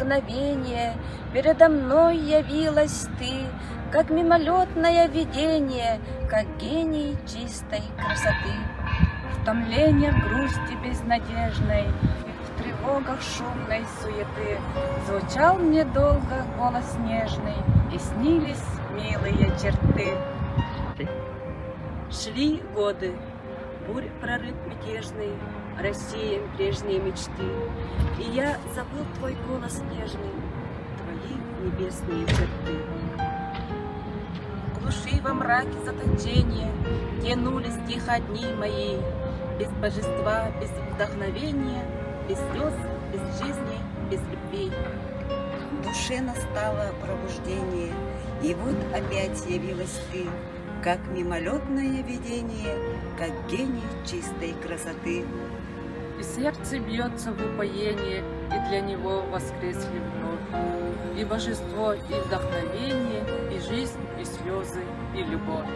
мгновение передо мной явилась ты, как мимолетное видение, как гений чистой красоты. В томлении, в грусти безнадежной, в тревогах шумной суеты звучал мне долго голос нежный, и снились милые черты. Шли годы, бурь прорыв мятежный, рассеян прежние мечты, и я забыл твой голос нежный, твои небесные черты. В глуши во мраке заточения тянулись тихо дни мои, без божества, без вдохновения, без слез, без жизни, без любви. В душе настало пробуждение, и вот опять явилась ты, как мимолетное видение, как гений чистой красоты. И сердце бьется в упоении, и для него воскресли вновь. И божество, и вдохновение, и жизнь, и слезы, и любовь.